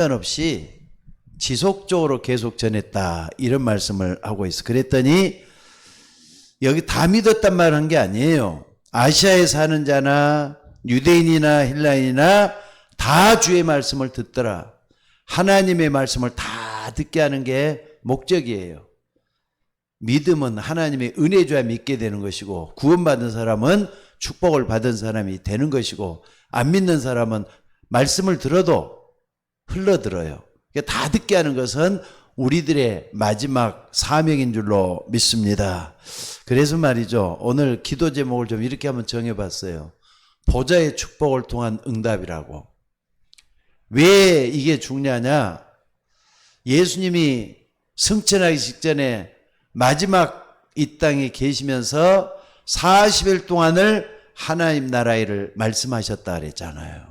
없이 지속적으로 계속 전했다. 이런 말씀을 하고 있어. 그랬더니 여기 다 믿었단 말 한 게 아니에요. 아시아에 사는 자나 유대인이나 헬라인이나 다 주의 말씀을 듣더라. 하나님의 말씀을 다 듣게 하는 게 목적이에요. 믿음은 하나님의 은혜줘야 믿게 되는 것이고, 구원받은 사람은 축복을 받은 사람이 되는 것이고, 안 믿는 사람은 말씀을 들어도 흘러들어요. 다 듣게 하는 것은 우리들의 마지막 사명인 줄로 믿습니다. 그래서 말이죠, 오늘 기도 제목을 좀 이렇게 한번 정해봤어요. 보좌의 축복을 통한 응답이라고. 왜 이게 중요하냐? 예수님이 승천하기 직전에 마지막 이 땅에 계시면서 40일 동안을 하나님 나라의 일을 말씀하셨다 그랬잖아요.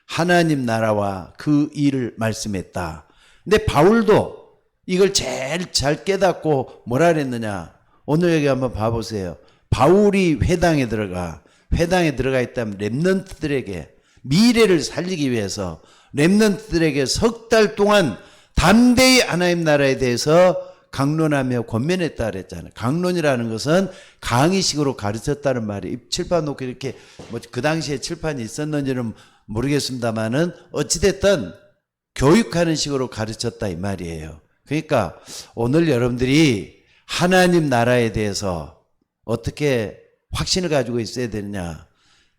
하나님 나라와 그 일을 말씀했다. 근데 바울도 이걸 제일 잘 깨닫고 뭐라 그랬느냐? 오늘 여기 한번 봐보세요. 바울이 회당에 들어가 있다면 렘넌트들에게 미래를 살리기 위해서 렘넌트들에게 석 달 동안 담대히 하나님 나라에 대해서 강론하며 권면했다 그랬잖아요. 강론이라는 것은 강의식으로 가르쳤다는 말이에요. 칠판 놓고 이렇게 뭐 그 당시에 칠판이 있었는지는 모르겠습니다만은 어찌됐든 교육하는 식으로 가르쳤다 이 말이에요. 그러니까 오늘 여러분들이 하나님 나라에 대해서 어떻게 확신을 가지고 있어야 되느냐.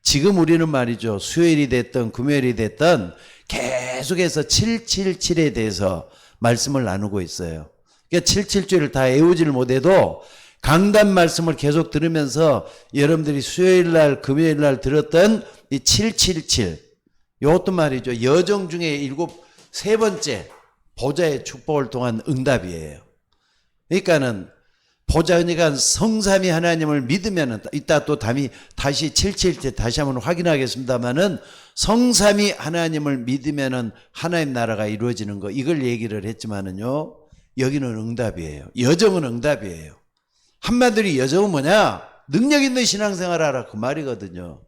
지금 우리는 말이죠, 수요일이 됐든 금요일이 됐든 계속해서 777에 대해서 말씀을 나누고 있어요. 그러니까 777을 다 외우지를 못해도 강단 말씀을 계속 들으면서 여러분들이 수요일날 금요일날 들었던 이 777, 이것도 말이죠, 여정 중에 세 번째 보좌의 축복을 통한 응답이에요. 그러니까는 그러니까 성삼위 하나님을 믿으면은, 이따 또 다시 777 다시 한번 확인하겠습니다만은, 성삼위 하나님을 믿으면은 하나님 나라가 이루어지는 거, 이걸 얘기를 했지만은요, 여기는 응답이에요. 여정은 응답이에요. 한마디로 여정은 뭐냐? 능력 있는 신앙생활 하라, 그 말이거든요.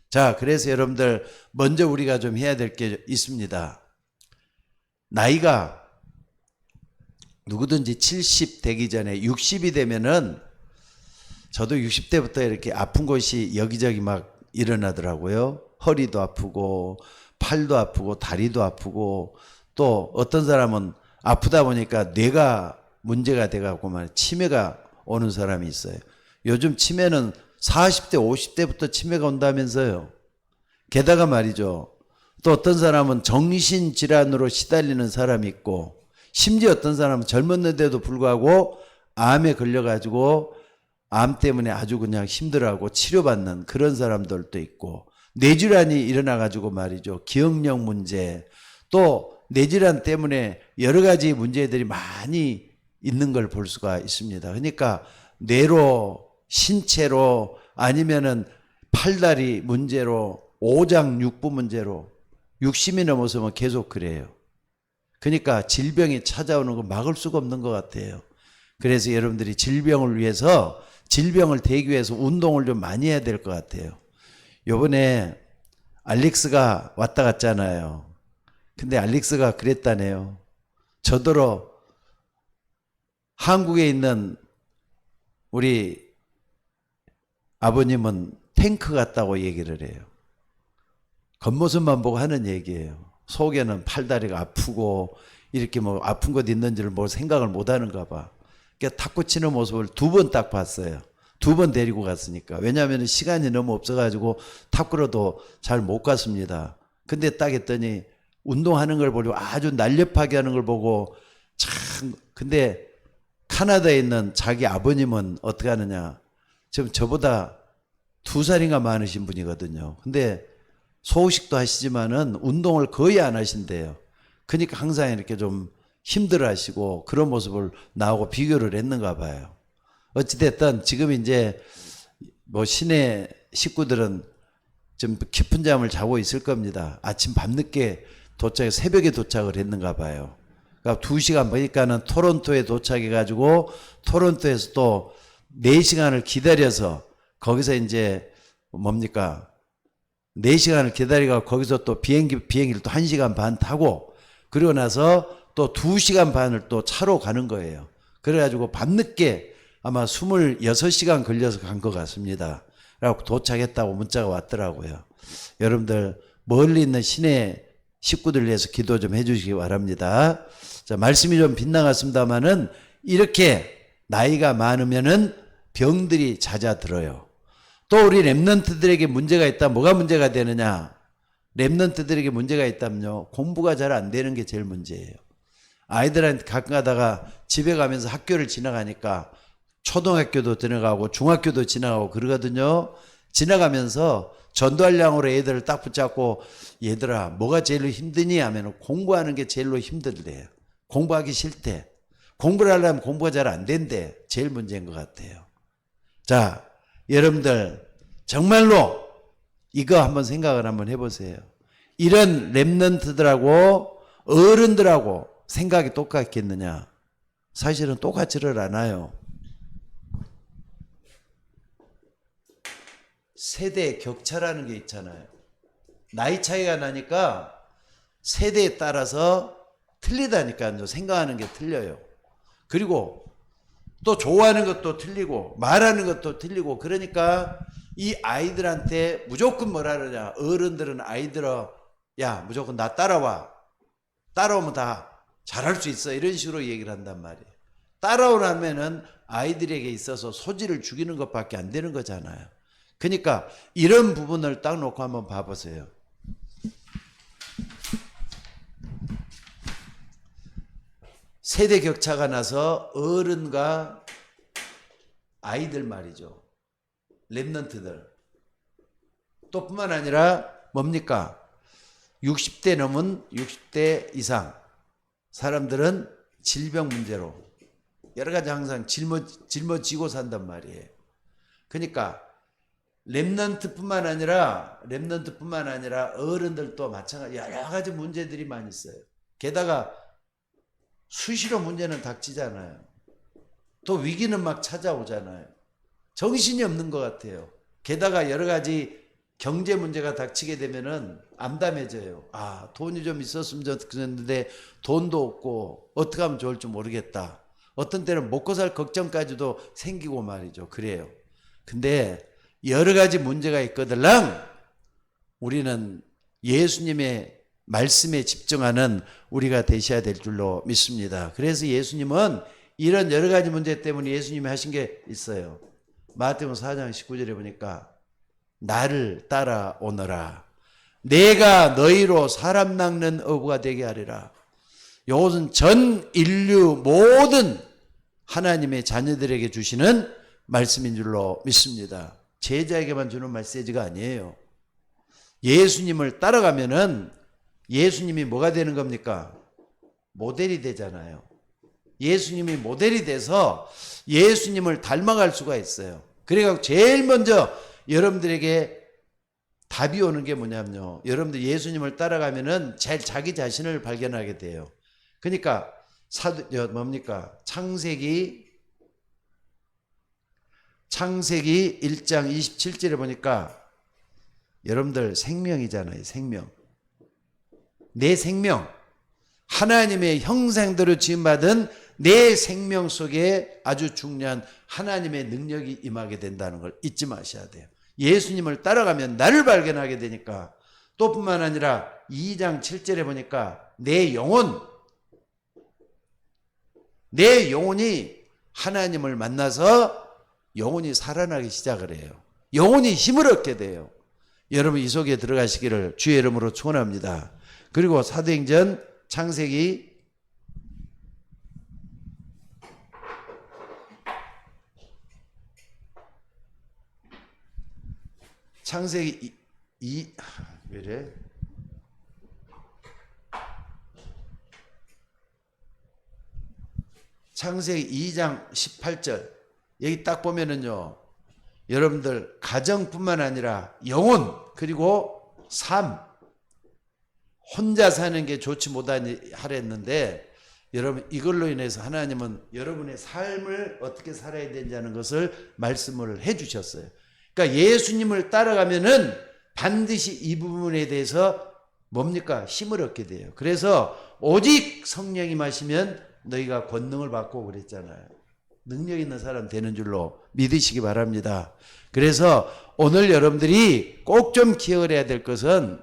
자, 그래서 여러분들 먼저 우리가 좀 해야 될 게 있습니다. 나이가 누구든지 70 되기 전에 60이 되면은, 저도 60대부터 이렇게 아픈 곳이 여기저기 막 일어나더라고요. 허리도 아프고 팔도 아프고 다리도 아프고, 또 어떤 사람은 아프다 보니까 뇌가 문제가 돼갖고 치매가 오는 사람이 있어요. 요즘 치매는 40대 50대부터 치매가 온다면서요. 게다가 말이죠, 또 어떤 사람은 정신질환으로 시달리는 사람이 있고, 심지어 어떤 사람은 젊었는데도 불구하고 암에 걸려가지고 암 때문에 아주 그냥 힘들어하고 치료받는 그런 사람들도 있고, 뇌질환이 일어나가지고 말이죠, 기억력 문제, 또 뇌질환 때문에 여러 가지 문제들이 많이 있는 걸 볼 수가 있습니다. 그러니까 뇌로, 신체로, 아니면은 팔다리 문제로, 오장육부 문제로 60이 넘어서면 계속 그래요. 그러니까 질병이 찾아오는 거 막을 수가 없는 것 같아요. 그래서 여러분들이 질병을 대기 위해서 운동을 좀 많이 해야 될 것 같아요. 요번에 알릭스가 왔다 갔잖아요. 근데 알릭스가 그랬다네요. 저더러 한국에 있는 우리 아버님은 탱크 같다고 얘기를 해요. 겉모습만 보고 하는 얘기예요. 속에는 팔다리가 아프고 이렇게 뭐 아픈 것 있는지를 뭐 생각을 못 하는가 봐. 그러니까 탁구 치는 모습을 2번 딱 봤어요. 2번 데리고 갔으니까. 왜냐하면 시간이 너무 없어가지고 탁구로도 잘 못 갔습니다. 근데 딱 했더니 운동하는 걸 보고 아주 날렵하게 하는 걸 보고 참, 근데 카나다에 있는 자기 아버님은 어떻게 하느냐. 지금 저보다 2살인가 많으신 분이거든요. 근데 소식도 하시지만은 운동을 거의 안 하신대요. 그러니까 항상 이렇게 좀 힘들어 하시고 그런 모습을 나오고 비교를 했는가 봐요. 어찌됐든 지금 이제 뭐 시내 식구들은 좀 깊은 잠을 자고 있을 겁니다. 아침 밤늦게 새벽에 도착을 했는가 봐요. 그러니까 2시간 보니까는 토론토에 도착해가지고 토론토에서 또 4시간을 기다려서 거기서 이제 뭡니까? 4시간을 기다리고 거기서 또 비행기를 또 1시간 반 타고 그리고 나서 또 2시간 반을 또 차로 가는 거예요. 그래가지고 밤늦게 아마 26시간 걸려서 간 것 같습니다. 그래갖고 도착했다고 문자가 왔더라고요. 여러분들 멀리 있는 시내 식구들 위해서 기도 좀 해주시기 바랍니다. 자, 말씀이 좀 빗나갔습니다만은 이렇게 나이가 많으면은 병들이 잦아들어요. 또 우리 랩런트들에게 문제가 있다. 뭐가 문제가 되느냐? 랩런트들에게 문제가 있다면요, 공부가 잘 안 되는 게 제일 문제예요. 아이들한테 가끔 가다가 집에 가면서 학교를 지나가니까 초등학교도 지나가고 중학교도 지나가고 그러거든요. 지나가면서 전도할량으로 애들을 딱 붙잡고 얘들아 뭐가 제일 힘드니 하면 공부하는 게 제일로 힘들대요. 공부하기 싫대. 공부를 하려면 공부가 잘 안 된대. 제일 문제인 것 같아요. 자, 여러분들 정말로 이거 한번 생각을 한번 해보세요. 이런 랩런트들하고 어른들하고 생각이 똑같겠느냐? 사실은 똑같지를 않아요. 세대 격차라는 게 있잖아요. 나이 차이가 나니까 세대에 따라서 틀리다니까요. 생각하는 게 틀려요. 그리고 또 좋아하는 것도 틀리고 말하는 것도 틀리고, 그러니까 이 아이들한테 무조건 뭐라 그러냐, 어른들은 아이들어 야 무조건 나 따라와, 따라오면 다 잘할 수 있어, 이런 식으로 얘기를 한단 말이에요. 따라오라면은 아이들에게 있어서 소질을 죽이는 것밖에 안 되는 거잖아요. 그러니까 이런 부분을 딱 놓고 한번 봐보세요. 세대 격차가 나서 어른과 아이들 말이죠. 랩런트들. 또 뿐만 아니라 뭡니까? 60대 넘은 60대 이상 사람들은 질병 문제로 여러 가지 항상 짊어지고 산단 말이에요. 그러니까 랩런트뿐만 아니라 어른들도 마찬가지 여러 가지 문제들이 많이 있어요. 게다가 수시로 문제는 닥치잖아요. 또 위기는 막 찾아오잖아요. 정신이 없는 것 같아요. 게다가 여러 가지 경제 문제가 닥치게 되면은 암담해져요. 아, 돈이 좀 있었으면 좋겠는데 돈도 없고 어떻게 하면 좋을지 모르겠다. 어떤 때는 먹고 살 걱정까지도 생기고 말이죠. 그래요. 근데 여러 가지 문제가 있거들랑 우리는 예수님의 말씀에 집중하는 우리가 되셔야 될 줄로 믿습니다. 그래서 예수님은 이런 여러 가지 문제 때문에 예수님이 하신 게 있어요. 마태복음 4장 19절에 보니까 나를 따라오너라. 내가 너희로 사람 낚는 어부가 되게 하리라. 이것은 전 인류 모든 하나님의 자녀들에게 주시는 말씀인 줄로 믿습니다. 제자에게만 주는 메시지가 아니에요. 예수님을 따라가면은 예수님이 뭐가 되는 겁니까? 모델이 되잖아요. 예수님이 모델이 돼서 예수님을 닮아갈 수가 있어요. 그래서 제일 먼저 여러분들에게 답이 오는 게 뭐냐면요, 여러분들 예수님을 따라가면은 제일 자기 자신을 발견하게 돼요. 그러니까 뭡니까? 창세기 1장 27절에 보니까 여러분들 생명이잖아요. 생명. 내 생명, 하나님의 형상대로 지음받은 내 생명 속에 아주 중요한 하나님의 능력이 임하게 된다는 걸 잊지 마셔야 돼요. 예수님을 따라가면 나를 발견하게 되니까. 또 뿐만 아니라 2장 7절에 보니까 내 영혼이 하나님을 만나서 영혼이 살아나기 시작을 해요. 영혼이 힘을 얻게 돼요. 여러분 이 속에 들어가시기를 주의 이름으로 축원합니다. 그리고 사도행전 창세기 2장 18절 여기 딱 보면은요, 여러분들 가정뿐만 아니라 영혼 그리고 삶, 혼자 사는 게 좋지 못하랬는데 여러분 이걸로 인해서 하나님은 여러분의 삶을 어떻게 살아야 되는지 하는 것을 말씀을 해 주셨어요. 그러니까 예수님을 따라가면은 반드시 이 부분에 대해서 뭡니까? 힘을 얻게 돼요. 그래서 오직 성령이 마시면 너희가 권능을 받고 그랬잖아요. 능력 있는 사람 되는 줄로 믿으시기 바랍니다. 그래서 오늘 여러분들이 꼭 좀 기억을 해야 될 것은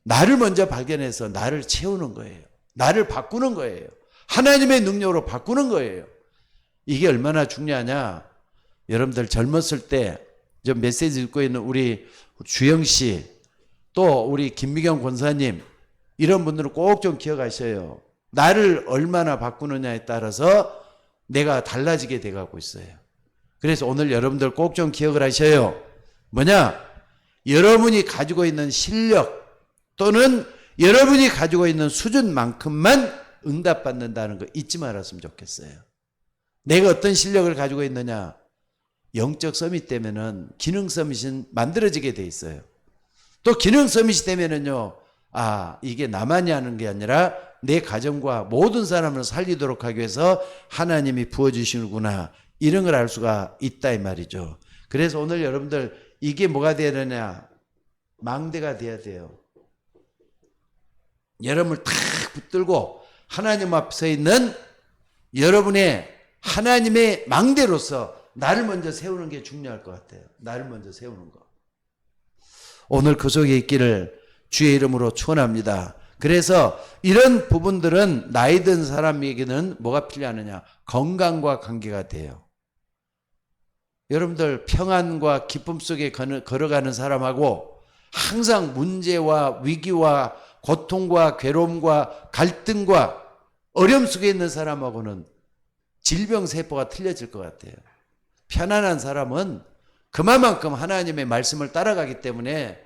나를 먼저 발견해서 나를 채우는 거예요. 나를 바꾸는 거예요. 하나님의 능력으로 바꾸는 거예요. 이게 얼마나 중요하냐. 여러분들 젊었을 때 저 메시지 읽고 있는 우리 주영 씨, 또 우리 김미경 권사님, 이런 분들은 꼭 좀 기억하셔요. 나를 얼마나 바꾸느냐에 따라서 내가 달라지게 돼가고 있어요. 그래서 오늘 여러분들 꼭 좀 기억을 하셔요. 뭐냐? 여러분이 가지고 있는 실력 또는 여러분이 가지고 있는 수준만큼만 응답받는다는 거 잊지 말았으면 좋겠어요. 내가 어떤 실력을 가지고 있느냐? 영적 서밋 되면은 기능 서밋은 만들어지게 돼 있어요. 또 기능 서밋이 되면은요, 아, 이게 나만이 하는 게 아니라 내 가정과 모든 사람을 살리도록 하기 위해서 하나님이 부어주시는구나, 이런 걸 알 수가 있다 이 말이죠. 그래서 오늘 여러분들 이게 뭐가 돼야 되냐? 망대가 돼야 돼요. 여러분을 탁 붙들고 하나님 앞에 서 있는 여러분의 하나님의 망대로서 나를 먼저 세우는 게 중요할 것 같아요. 나를 먼저 세우는 거. 오늘 그 속에 있기를 주의 이름으로 축원합니다. 그래서 이런 부분들은 나이 든 사람에게는 뭐가 필요하느냐? 건강과 관계가 돼요. 여러분들 평안과 기쁨 속에 걸어가는 사람하고 항상 문제와 위기와 고통과 괴로움과 갈등과 어려움 속에 있는 사람하고는 질병 세포가 틀려질 것 같아요. 편안한 사람은 그만큼 하나님의 말씀을 따라가기 때문에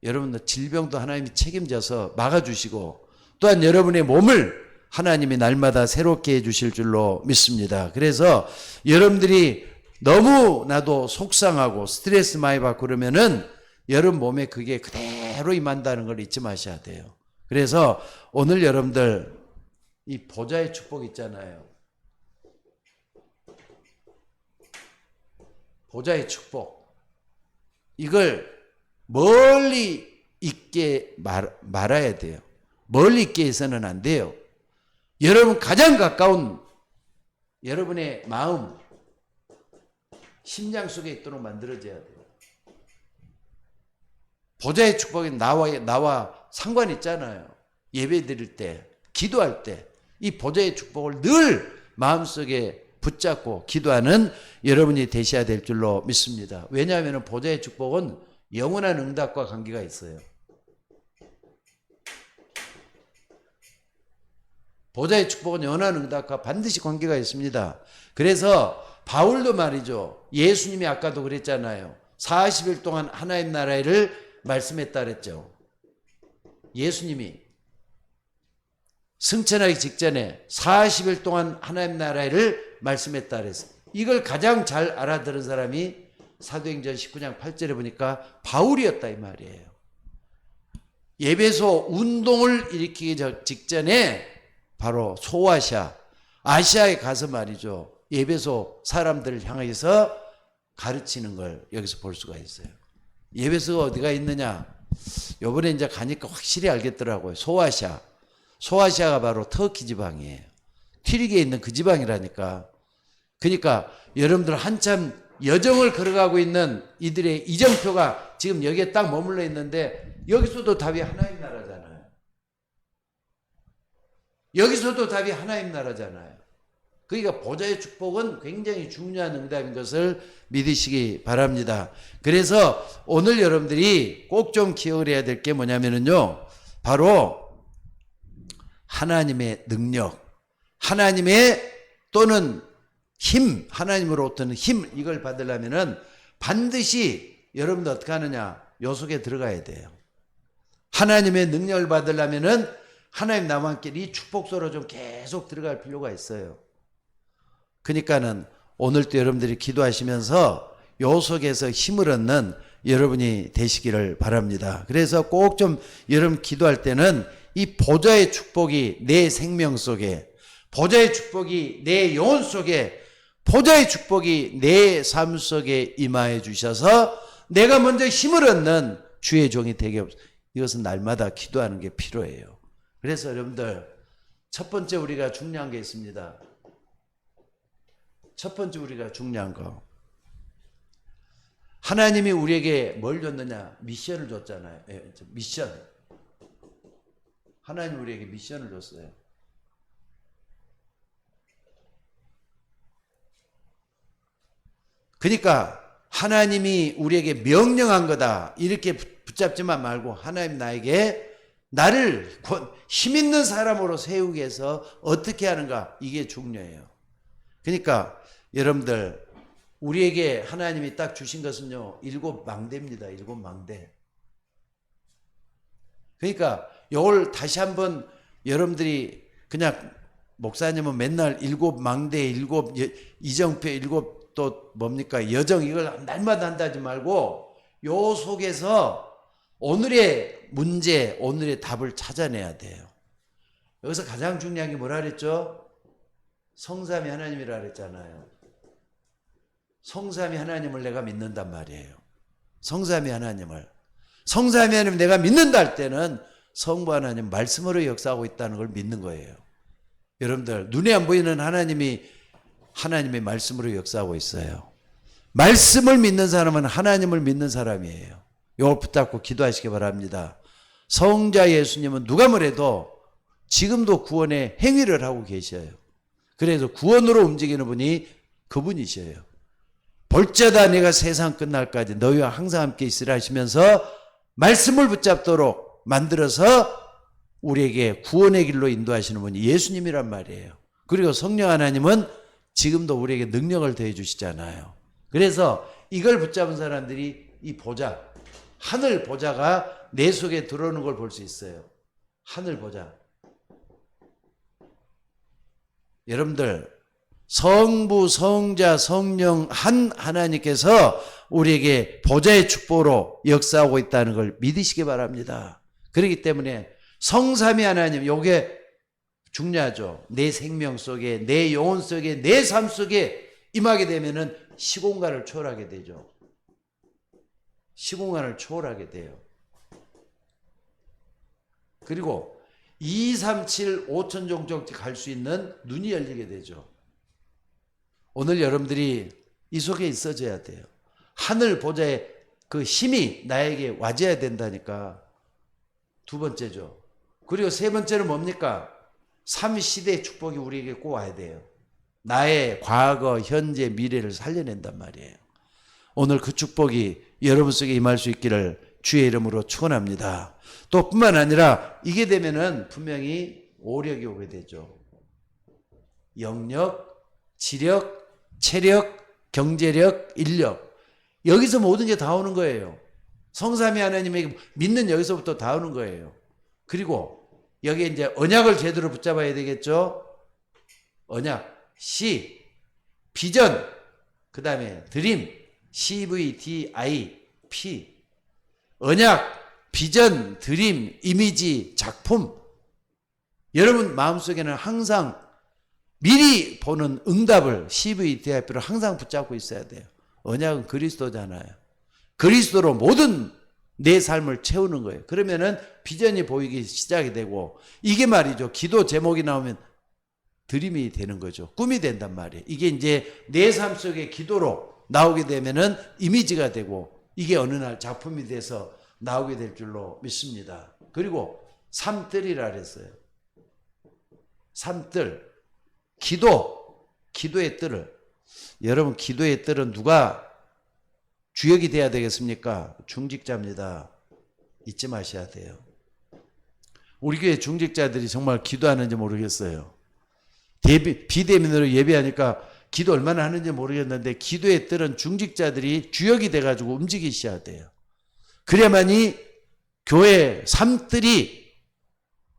여러분들 질병도 하나님이 책임져서 막아주시고 또한 여러분의 몸을 하나님이 날마다 새롭게 해주실 줄로 믿습니다. 그래서 여러분들이 너무나도 속상하고 스트레스 많이 받고 그러면은 여러분 몸에 그게 그대로 임한다는 걸 잊지 마셔야 돼요. 그래서 오늘 여러분들 이 보좌의 축복 있잖아요. 보좌의 축복. 이걸 멀리 있게 말아야 돼요. 멀리 있게 해서는 안 돼요. 여러분 가장 가까운 여러분의 마음, 심장 속에 있도록 만들어져야 돼요. 보좌의 축복이 나와 상관 있잖아요. 예배 드릴 때, 기도할 때, 이 보좌의 축복을 늘 마음속에 붙잡고 기도하는 여러분이 되셔야 될 줄로 믿습니다. 왜냐하면 보좌의 축복은 영원한 응답과 관계가 있어요. 보좌의 축복은 영원한 응답과 반드시 관계가 있습니다. 그래서 바울도 말이죠. 예수님이 아까도 그랬잖아요. 40일 동안 하나님 나라를 말씀했다 그랬죠. 예수님이 승천하기 직전에 40일 동안 하나님 나라를 말씀했다 그랬어요. 이걸 가장 잘 알아들은 사람이 사도행전 19장 8절에 보니까 바울이었다 이 말이에요. 예배소 운동을 일으키기 직전에 바로 소아시아, 아시아에 가서 말이죠. 예배소 사람들을 향해서 가르치는 걸 여기서 볼 수가 있어요. 예배소가 어디가 있느냐? 요번에 이제 가니까 확실히 알겠더라고요. 소아시아. 소아시아가 바로 터키 지방이에요. 튀르기에 있는 그 지방이라니까. 그러니까 여러분들 한참 여정을 걸어가고 있는 이들의 이정표가 지금 여기에 딱 머물러 있는데 여기서도 답이 하나님 나라잖아요. 여기서도 답이 하나님 나라잖아요. 그러니까 보좌의 축복은 굉장히 중요한 응답인 것을 믿으시기 바랍니다. 그래서 오늘 여러분들이 꼭 좀 기억을 해야 될 게 뭐냐면요. 바로 하나님의 능력, 하나님의 또는 힘, 하나님으로부터는 힘, 이걸 받으려면은 반드시 여러분들 어떻게 하느냐? 요 속에 들어가야 돼요. 하나님의 능력을 받으려면은 하나님 나와 함께 이 축복소로 좀 계속 들어갈 필요가 있어요. 그러니까는 오늘도 여러분들이 기도하시면서 요 속에서 힘을 얻는 여러분이 되시기를 바랍니다. 그래서 꼭 좀 여러분 기도할 때는 이 보좌의 축복이 내 생명 속에, 보좌의 축복이 내 영혼 속에, 보좌의 축복이 내 삶 속에 임하여 주셔서 내가 먼저 힘을 얻는 주의 종이 되게 이것은 날마다 기도하는 게 필요해요. 그래서 여러분들 첫 번째 우리가 중요한 게 있습니다. 첫 번째 우리가 중요한 거. 하나님이 우리에게 뭘 줬느냐? 미션을 줬잖아요. 예, 미션. 하나님이 우리에게 미션을 줬어요. 그러니까 하나님이 우리에게 명령한 거다. 이렇게 붙잡지만 말고 하나님 나를 힘 있는 사람으로 세우기 위해서 어떻게 하는가? 이게 중요해요. 그러니까 여러분들 우리에게 하나님이 딱 주신 것은요. 7망대입니다. 7망대. 그러니까 이걸 다시 한번 여러분들이 그냥 목사님은 맨날 7망대, 이정표 7 또 뭡니까? 여정 이걸 날마다 한다지 말고 요 속에서 오늘의 문제, 오늘의 답을 찾아내야 돼요. 여기서 가장 중요한 게 뭐라 그랬죠? 성삼위 하나님이라 그랬잖아요. 성삼위 하나님을 내가 믿는단 말이에요. 성삼위 하나님을. 성삼위 하나님 내가 믿는다 할 때는 성부 하나님 말씀으로 역사하고 있다는 걸 믿는 거예요. 여러분들 눈에 안 보이는 하나님의 말씀으로 역사하고 있어요. 말씀을 믿는 사람은 하나님을 믿는 사람이에요. 이걸 붙잡고 기도하시기 바랍니다. 성자 예수님은 누가 뭐래도 지금도 구원의 행위를 하고 계셔요. 그래서 구원으로 움직이는 분이 그분이셔요. 볼자다 내가 세상 끝날까지 너희와 항상 함께 있으라 하시면서 말씀을 붙잡도록 만들어서 우리에게 구원의 길로 인도하시는 분이 예수님이란 말이에요. 그리고 성령 하나님은 지금도 우리에게 능력을 더해 주시잖아요. 그래서 이걸 붙잡은 사람들이 이 보좌, 하늘 보좌가 내 속에 들어오는 걸 볼 수 있어요. 하늘 보좌. 여러분들 성부, 성자, 성령 한 하나님께서 우리에게 보좌의 축복으로 역사하고 있다는 걸 믿으시기 바랍니다. 그렇기 때문에 성삼위 하나님, 요게 중요하죠. 내 생명 속에, 내 영혼 속에, 내 삶 속에 임하게 되면은 시공간을 초월하게 되죠. 시공간을 초월하게 돼요. 그리고 2, 3, 7, 5천 종족까지 갈 수 있는 눈이 열리게 되죠. 오늘 여러분들이 이 속에 있어져야 돼요. 하늘 보좌의 그 힘이 나에게 와줘야 된다니까. 두 번째죠. 그리고 세 번째는 뭡니까? 3시대의 축복이 우리에게 꼭 와야 돼요. 나의 과거, 현재, 미래를 살려낸단 말이에요. 오늘 그 축복이 여러분 속에 임할 수 있기를 주의 이름으로 축원합니다. 또 뿐만 아니라 이게 되면은 분명히 오력이 오게 되죠. 영력, 지력, 체력, 경제력, 인력. 여기서 모든 게 다 오는 거예요. 성삼위 하나님에게 믿는 여기서부터 다 오는 거예요. 그리고 여기에 이제 언약을 제대로 붙잡아야 되겠죠. 언약, 시, 비전, 그 다음에 드림, CVDIP. 언약, 비전, 드림, 이미지, 작품. 여러분 마음속에는 항상 미리 보는 응답을 CVDIP를 항상 붙잡고 있어야 돼요. 언약은 그리스도잖아요. 그리스도로 모든 내 삶을 채우는 거예요. 그러면은 비전이 보이기 시작이 되고, 이게 말이죠. 기도 제목이 나오면 드림이 되는 거죠. 꿈이 된단 말이에요. 이게 이제 내 삶 속에 기도로 나오게 되면은 이미지가 되고, 이게 어느 날 작품이 돼서 나오게 될 줄로 믿습니다. 그리고 삼뜰이라 그랬어요. 삼뜰. 기도의 뜰을. 여러분 기도의 뜰은 누가 주역이 돼야 되겠습니까? 중직자입니다. 잊지 마셔야 돼요. 우리 교회 중직자들이 정말 기도하는지 모르겠어요. 비대면으로 예배하니까 기도 얼마나 하는지 모르겠는데, 기도의 뜰은 중직자들이 주역이 돼가지고 움직이셔야 돼요. 그래야만이 교회 삼뜰이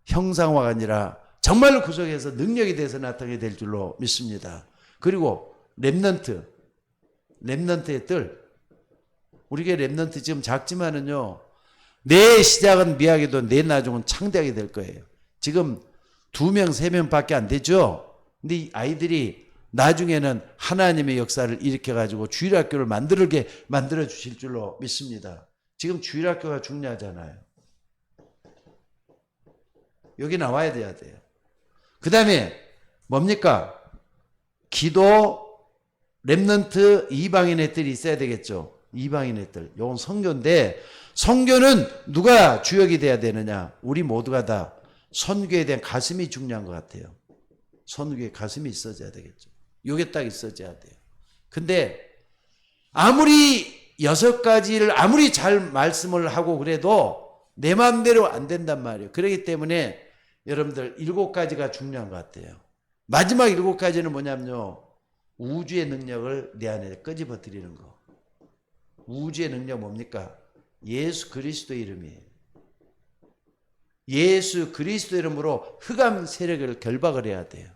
형상화가 아니라 정말로 구속해서 능력이 돼서 나타나게 될 줄로 믿습니다. 그리고 렘넌트의 뜰. 우리 교회 렘넌트 지금 작지만은요, 내 시작은 미약해도 내 나중은 창대하게 될 거예요. 지금 2명, 3명 밖에 안 되죠? 근데 이 아이들이 나중에는 하나님의 역사를 일으켜가지고 주일학교를 만들어 주실 줄로 믿습니다. 지금 주일학교가 중요하잖아요. 여기 나와야 돼야 돼요. 그 다음에 뭡니까? 기도, 렘넌트, 이방인 애들이 있어야 되겠죠. 이방인 애들. 요건 선교인데, 선교는 누가 주역이 돼야 되느냐? 우리 모두가 다 선교에 대한 가슴이 중요한 것 같아요. 선교에 가슴이 있어져야 되겠죠. 요게 딱 있어져야 돼요. 근데 아무리 6가지를 아무리 잘 말씀을 하고 그래도 내 마음대로 안 된단 말이에요. 그렇기 때문에 여러분들 7가지가 중요한 것 같아요. 마지막 7가지는 뭐냐면요. 우주의 능력을 내 안에 끄집어 드리는 거. 우주의 능력 뭡니까? 예수 그리스도 이름이에요. 예수 그리스도 이름으로 흑암 세력을 결박을 해야 돼요.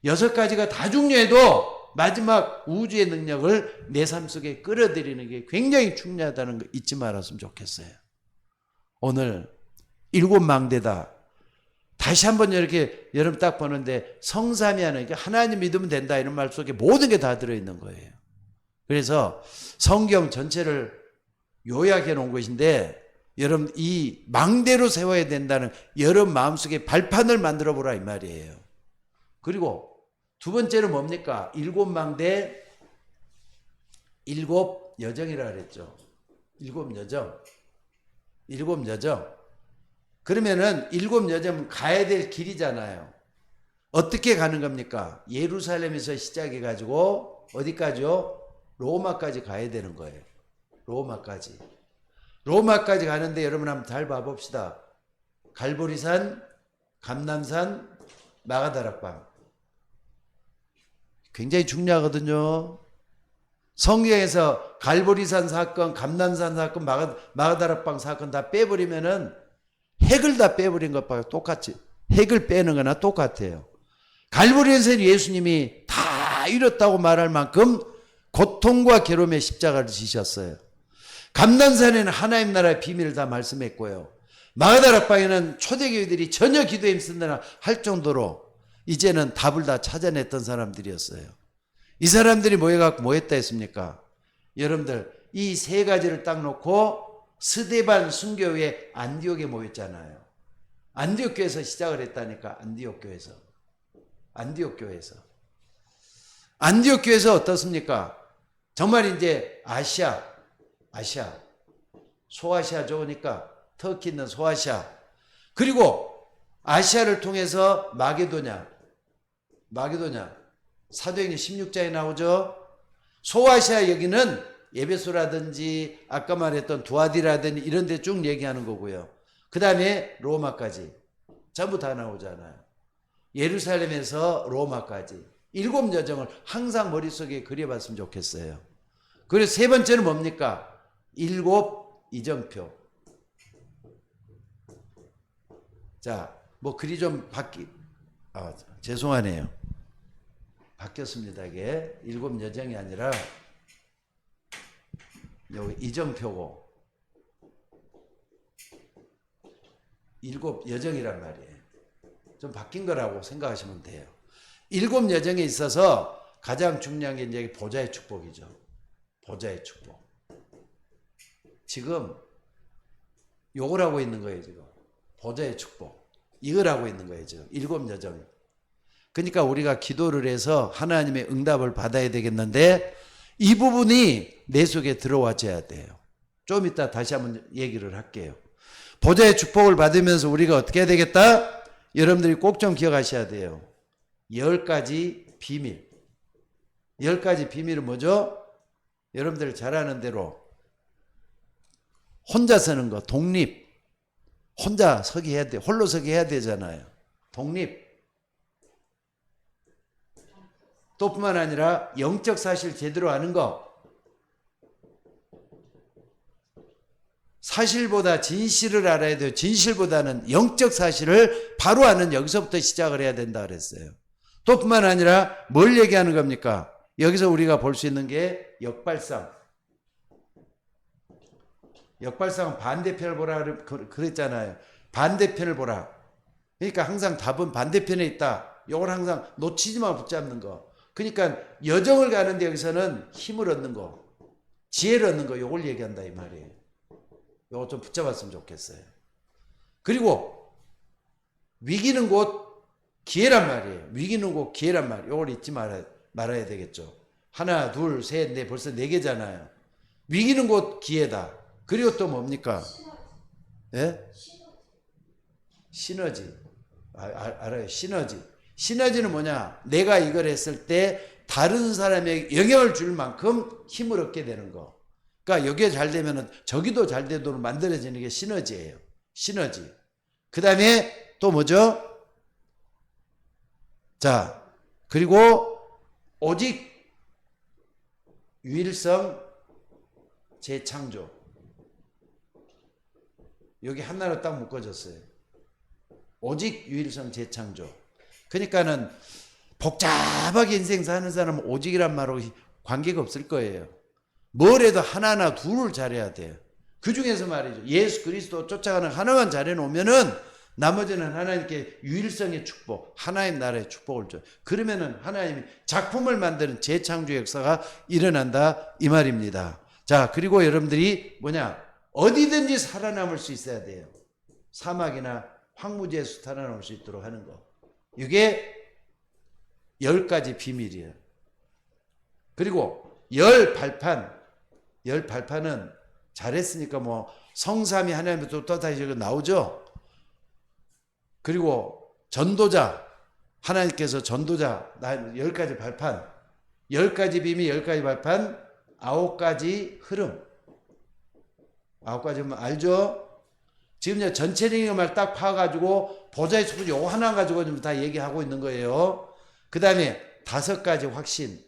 6가지가 다 중요해도 마지막 우주의 능력을 내 삶 속에 끌어들이는 게 굉장히 중요하다는 거 잊지 말았으면 좋겠어요. 오늘 7망대다. 다시 한번 이렇게 여러분 딱 보는데 성삼위 하나, 하나님 믿으면 된다 이런 말 속에 모든 게 다 들어있는 거예요. 그래서 성경 전체를 요약해 놓은 것인데 여러분 이 망대로 세워야 된다는 여러분 마음속에 발판을 만들어 보라 이 말이에요. 그리고 두 번째는 뭡니까? 7망대 7여정이라 그랬죠. 7여정. 7여정. 그러면은 7여정 가야 될 길이잖아요. 어떻게 가는 겁니까? 예루살렘에서 시작해 가지고 어디까지요? 로마까지 가야 되는 거예요. 로마까지. 로마까지 가는데 여러분 한번 잘 봐봅시다. 갈보리산, 감람산, 마가다락방. 굉장히 중요하거든요. 성경에서 갈보리산 사건, 감람산 사건, 마가다락방 사건 다 빼버리면은 핵을 다 빼버린 것과 똑같이 핵을 빼는 거나 똑같아요. 갈보리에서는 예수님이 다 이뤘다고 말할 만큼 고통과 괴로움의 십자가를 지셨어요. 감난산에는 하나님 나라의 비밀을 다 말씀했고요. 마가다락방에는 초대교회들이 전혀 기도에 힘쓴다나 할 정도로 이제는 답을 다 찾아냈던 사람들이었어요. 이 사람들이 모여갖고 뭐 했다 했습니까? 여러분들 이 3가지를 딱 놓고 스데반 순교회 안디옥에 모였잖아요. 안디옥 교회에서 시작을 했다니까. 안디옥 교회에서. 안디옥 교회에서. 안디옥 교회에서 어떻습니까? 정말 이제 아시아 소아시아 좋으니까 터키 있는 소아시아 그리고 아시아를 통해서 마게도냐 사도행전 16장에 나오죠. 소아시아 여기는 에베소라든지 아까 말했던 두아디라든지 이런 데 쭉 얘기하는 거고요. 그 다음에 로마까지 전부 다 나오잖아요. 예루살렘에서 로마까지 7여정을 항상 머릿속에 그려봤으면 좋겠어요. 그래서 3번째는 뭡니까? 7 이정표. 자, 뭐 글이 좀 죄송하네요. 바뀌었습니다. 이게 7여정이 아니라 여기 이정표고 7여정이란 말이에요. 좀 바뀐 거라고 생각하시면 돼요. 7여정에 있어서 가장 중요한 게 이제 보좌의 축복이죠. 보좌의 축복. 지금 요걸 하고 있는 거예요. 지금 보좌의 축복. 이걸 하고 있는 거예요. 지금 7여정. 그러니까 우리가 기도를 해서 하나님의 응답을 받아야 되겠는데 이 부분이 내 속에 들어와줘야 돼요. 좀 이따 다시 한번 얘기를 할게요. 보좌의 축복을 받으면서 우리가 어떻게 해야 되겠다? 여러분들이 꼭 좀 기억하셔야 돼요. 10가지 비밀. 10가지 비밀은 뭐죠? 여러분들 잘 아는 대로 혼자 서는 거, 독립. 혼자 서기 해야 돼. 홀로 서기 해야 되잖아요. 독립. 또 뿐만 아니라 영적 사실 제대로 아는 거. 사실보다 진실을 알아야 돼요. 진실보다는 영적 사실을 바로 아는 여기서부터 시작을 해야 된다 그랬어요. 또 뿐만 아니라 뭘 얘기하는 겁니까? 여기서 우리가 볼 수 있는 게 역발상. 역발상은 반대편을 보라 그랬잖아요. 반대편을 보라. 그러니까 항상 답은 반대편에 있다. 이걸 항상 놓치지만 붙잡는 거. 그러니까 여정을 가는데 여기서는 힘을 얻는 거, 지혜를 얻는 거, 이걸 얘기한다 이 말이에요. 이거 좀 붙잡았으면 좋겠어요. 그리고 위기는 곧 기회란 말이에요. 위기는 곧 기회란 말. 이걸 잊지 말아야 되겠죠. 하나, 둘, 셋, 넷, 벌써 4개잖아요. 위기는 곧 기회다. 그리고 또 뭡니까? 예? 시너지. 알아요. 시너지. 시너지는 뭐냐? 내가 이걸 했을 때 다른 사람에게 영향을 줄 만큼 힘을 얻게 되는 거. 그러니까 여기에 잘 되면은 저기도 잘 되도록 만들어지는 게 시너지예요. 시너지. 그 다음에 또 뭐죠? 자, 그리고 오직 유일성 재창조. 여기 하나로 딱 묶어졌어요. 오직 유일성 재창조. 그러니까는 복잡하게 인생 사는 사람은 오직이란 말하고 관계가 없을 거예요. 뭘 해도 하나나 둘을 잘해야 돼요. 그 중에서 말이죠. 예수 그리스도 쫓아가는 하나만 잘해놓으면은 나머지는 하나님께 유일성의 축복, 하나님 나라의 축복을 줘요. 그러면은 하나님이 작품을 만드는 재창조 역사가 일어난다 이 말입니다. 자, 그리고 여러분들이 뭐냐? 어디든지 살아남을 수 있어야 돼요. 사막이나 황무지에서 살아남을 수 있도록 하는 거. 이게 10가지 비밀이에요. 그리고 열 발판은 잘했으니까 뭐 성삼위 하나님부터 또 다시 나오죠. 그리고 전도자, 하나님께서 전도자, 10가지 발판, 10가지 비밀, 10가지 발판, 9가지 흐름. 9가지면 알죠? 지금 전체 내용을 딱 파가지고 보좌의 축복 요거 하나 가지고 좀 다 얘기하고 있는 거예요. 그 다음에 5가지 확신.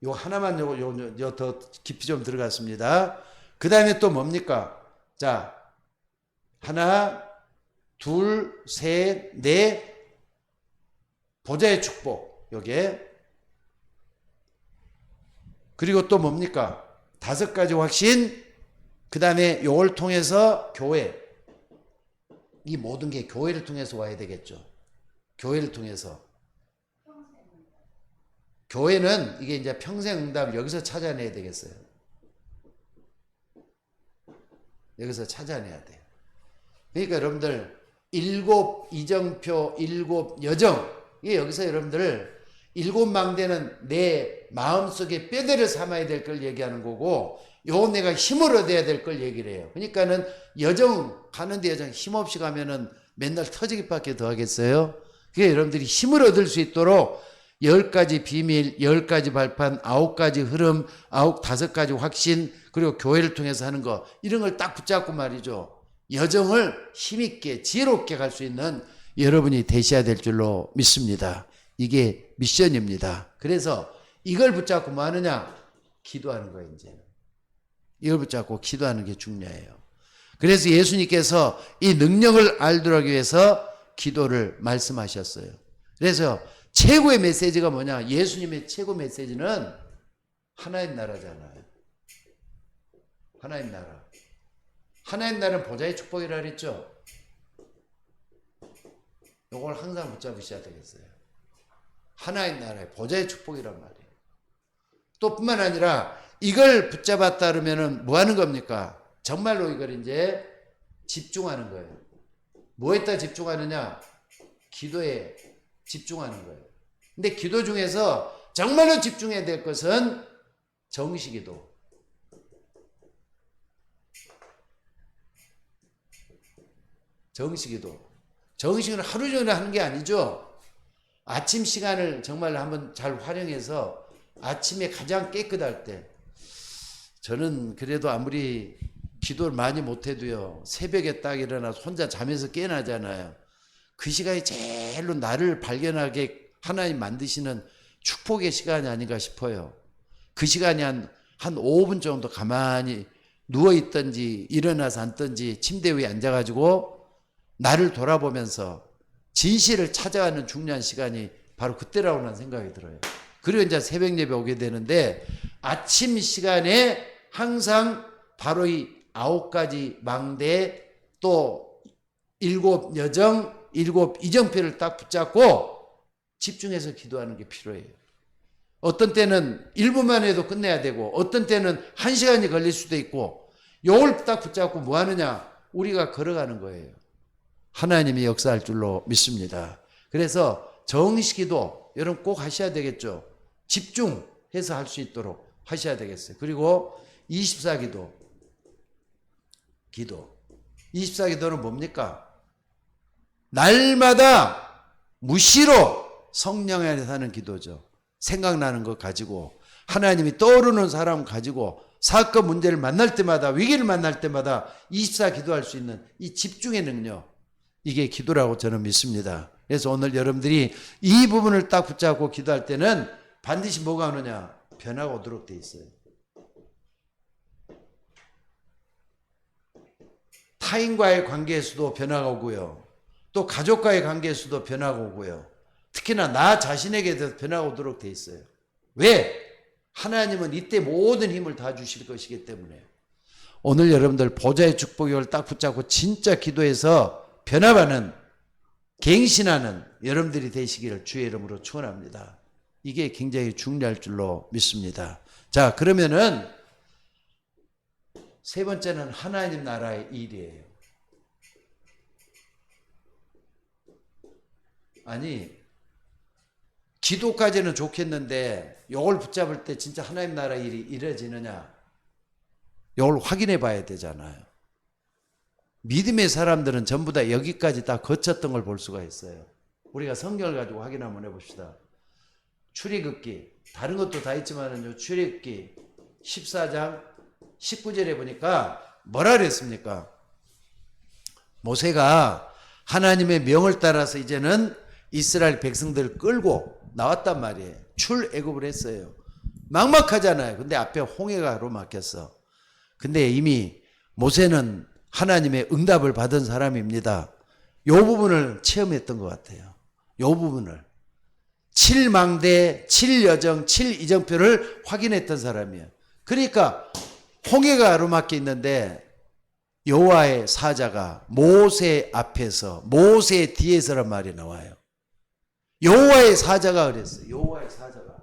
요 하나만 요 더 깊이 좀 들어갔습니다. 그 다음에 또 뭡니까? 자, 하나, 둘, 셋, 넷. 보좌의 축복. 요게. 그리고 또 뭡니까? 5가지 확신. 그 다음에 요걸 통해서 교회. 이 모든 게 교회를 통해서 와야 되겠죠. 교회를 통해서. 교회는 이게 이제 평생 응답을 여기서 찾아내야 되겠어요. 여기서 찾아내야 돼요. 그러니까 여러분들 7 이정표, 7 여정. 이게 여기서 여러분들 7 망대는 내 마음속에 뼈대를 삼아야 될 걸 얘기하는 거고, 요 내가 힘을 얻어야 될 걸 얘기를 해요. 그러니까는 여정 가는데 여정 힘없이 가면은 맨날 터지기밖에 더 하겠어요. 그게 여러분들이 힘을 얻을 수 있도록 10가지 비밀, 10가지 발판, 9가지 흐름, 5가지 확신, 그리고 교회를 통해서 하는 거, 이런 걸 딱 붙잡고 말이죠. 여정을 힘있게 지혜롭게 갈 수 있는 여러분이 되셔야 될 줄로 믿습니다. 이게 미션입니다. 그래서 이걸 붙잡고 뭐 하느냐? 기도하는 거예요, 이제. 이걸 붙잡고 기도하는 게 중요해요. 그래서 예수님께서 이 능력을 알도록 하기 위해서 기도를 말씀하셨어요. 그래서 최고의 메시지가 뭐냐? 예수님의 최고 메시지는 하나님 나라잖아요. 하나님 나라. 하나님 나라는 보좌의 축복이라 그랬죠? 이걸 항상 붙잡으셔야 되겠어요. 하나님 나라의 보좌의 축복이란 말이에요. 또 뿐만 아니라 이걸 붙잡았다 그러면은 뭐 하는 겁니까? 정말로 이걸 이제 집중하는 거예요. 뭐에다 집중하느냐? 기도에 집중하는 거예요. 근데 기도 중에서 정말로 집중해야 될 것은 정시기도. 정시기도. 정식은 하루 종일 하는 게 아니죠. 아침 시간을 정말 한번 잘 활용해서 아침에 가장 깨끗할 때, 저는 그래도 아무리 기도를 많이 못해도요, 새벽에 딱 일어나서 혼자 잠에서 깨어나잖아요. 그 시간이 제일로 나를 발견하게 하나님 만드시는 축복의 시간이 아닌가 싶어요. 그 시간이 한 5분 정도 가만히 누워있든지 일어나서 앉든지 침대 위에 앉아가지고 나를 돌아보면서 진실을 찾아가는 중요한 시간이 바로 그때라고 하는 생각이 들어요. 그리고 이제 새벽 예배 오게 되는데, 아침 시간에 항상 바로 이 9가지 망대, 또 7 여정, 7 이정표를 딱 붙잡고 집중해서 기도하는 게 필요해요. 어떤 때는 1분만 해도 끝내야 되고, 어떤 때는 1시간이 걸릴 수도 있고, 요걸 딱 붙잡고 뭐 하느냐? 우리가 걸어가는 거예요. 하나님이 역사할 줄로 믿습니다. 그래서 정식기도 여러분 꼭 하셔야 되겠죠. 집중해서 할 수 있도록 하셔야 되겠어요. 그리고 24기도 기도. 24기도는 뭡니까? 날마다 무시로 성령 안에서 하는 기도죠. 생각나는 것 가지고 하나님이 떠오르는 사람 가지고 사건 문제를 만날 때마다 위기를 만날 때마다 24 기도할 수 있는 이 집중의 능력, 이게 기도라고 저는 믿습니다. 그래서 오늘 여러분들이 이 부분을 딱 붙잡고 기도할 때는 반드시 뭐가 오느냐? 변화가 오도록 돼 있어요. 타인과의 관계에서도 변화가 오고요. 또 가족과의 관계에서도 변화가 오고요. 특히나 나 자신에게 대해서 변화가 오도록 돼 있어요. 왜? 하나님은 이때 모든 힘을 다 주실 것이기 때문에. 오늘 여러분들 보좌의 축복을 딱 붙잡고 진짜 기도해서 변화받는, 갱신하는 여러분들이 되시기를 주의 이름으로 축원합니다. 이게 굉장히 중요할 줄로 믿습니다. 자, 그러면은 세 번째는 하나님 나라의 일이에요. 아니, 기도까지는 좋겠는데 이걸 붙잡을 때 진짜 하나님 나라 일이 이루어지느냐? 이걸 확인해 봐야 되잖아요. 믿음의 사람들은 전부 다 여기까지 다 거쳤던 걸 볼 수가 있어요. 우리가 성경을 가지고 확인 한번 해봅시다. 출애굽기, 다른 것도 다 있지만은 출애굽기 14장 19절에 보니까 뭐라 그랬습니까? 모세가 하나님의 명을 따라서 이제는 이스라엘 백성들을 끌고 나왔단 말이에요. 출애굽을 했어요. 막막하잖아요. 근데 앞에 홍해가 가로막혔어. 근데 이미 모세는 하나님의 응답을 받은 사람입니다. 이 부분을 체험했던 것 같아요. 이 부분을. 7망대, 7여정, 7이정표를 확인했던 사람이에요. 그러니까 홍해가 가로막혀 있는데 여호와의 사자가 모세 앞에서, 모세 뒤에서란 말이 나와요. 여호와의 사자가 그랬어요. 여호와의 사자가.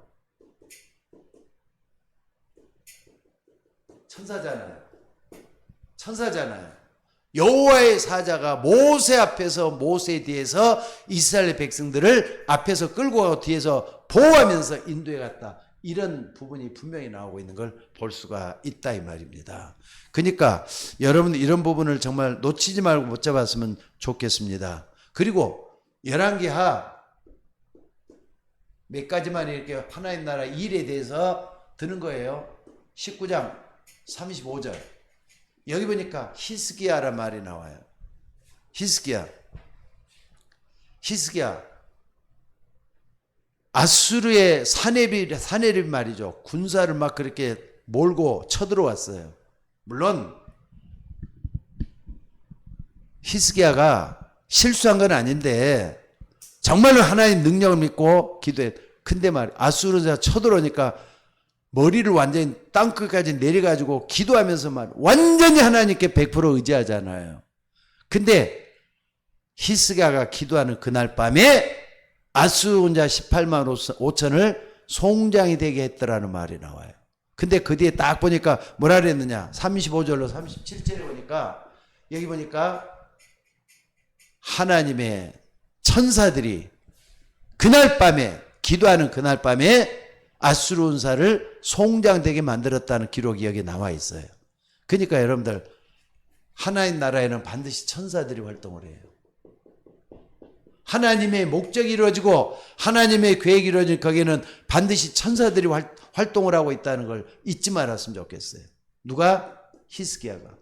천사잖아요. 천사잖아요. 여호와의 사자가 모세 앞에서, 모세 뒤에서 이스라엘 백성들을 앞에서 끌고 가고 뒤에서 보호하면서 인도해 갔다. 이런 부분이 분명히 나오고 있는 걸 볼 수가 있다 이 말입니다. 그러니까 여러분 이런 부분을 정말 놓치지 말고 못 잡았으면 좋겠습니다. 그리고 열왕기하 몇 가지만 이렇게 하나님 나라 일에 대해서 드는 거예요. 19장 35절. 여기 보니까 히스기야란 말이 나와요. 히스기야. 아수르의 사내립 말이죠. 군사를 막 그렇게 몰고 쳐들어왔어요. 물론 히스기야가 실수한 건 아닌데 정말로 하나님 능력을 믿고 기도해. 근데 아수르가 쳐들어오니까 머리를 완전히 땅끝까지 내려가지고 기도하면서 완전히 하나님께 100% 의지하잖아요. 근데 히스기야가 기도하는 그날 밤에 아수르자 18만 5천을 송장이 되게 했더라는 말이 나와요. 근데 그 뒤에 딱 보니까 뭐라 그랬느냐? 35절로 37절에 보니까 여기 보니까 하나님의 천사들이 그날 밤에 기도하는 그날 밤에 아수르 군사를 송장되게 만들었다는 기록이 여기 나와 있어요. 그러니까 여러분들 하나님 나라에는 반드시 천사들이 활동을 해요. 하나님의 목적이 이루어지고 하나님의 계획이 이루어지는 거기에는 반드시 천사들이 활동을 하고 있다는 걸 잊지 말았으면 좋겠어요. 누가? 히스기야가.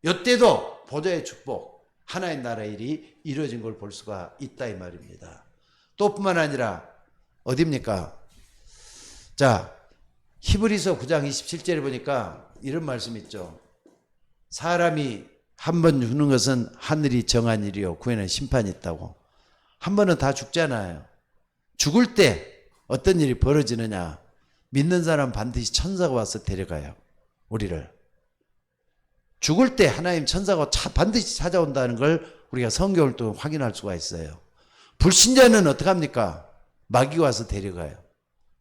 이때도 보좌의 축복, 하나님 나라 일이 이루어진 걸 볼 수가 있다 이 말입니다. 또 뿐만 아니라 어디입니까? 자, 히브리서 9장 27절에 보니까 이런 말씀 있죠. 사람이 한 번 죽는 것은 하늘이 정한 일이요 후에는 심판이 있다고. 한 번은 다 죽잖아요. 죽을 때 어떤 일이 벌어지느냐? 믿는 사람 반드시 천사가 와서 데려가요. 우리를. 죽을 때 하나님 천사가 반드시 찾아온다는 걸 우리가 성경을 또 확인할 수가 있어요. 불신자는 어떡합니까? 마귀가 와서 데려가요.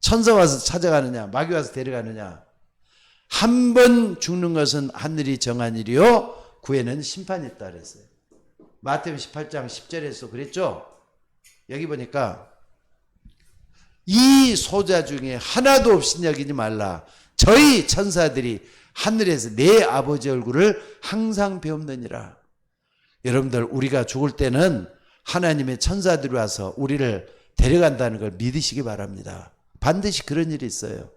천사 와서 찾아가느냐? 마귀 와서 데려가느냐? 한 번 죽는 것은 하늘이 정한 일이요 후에는 심판이 있다 그랬어요. 마태복음 18장 10절에서 그랬죠. 여기 보니까 이 소자 중에 하나도 없이 여기지 말라. 저희 천사들이 하늘에서 내 아버지 얼굴을 항상 배움느니라. 여러분들 우리가 죽을 때는 하나님의 천사들이 와서 우리를 데려간다는 걸 믿으시기 바랍니다. 반드시 그런 일이 있어요.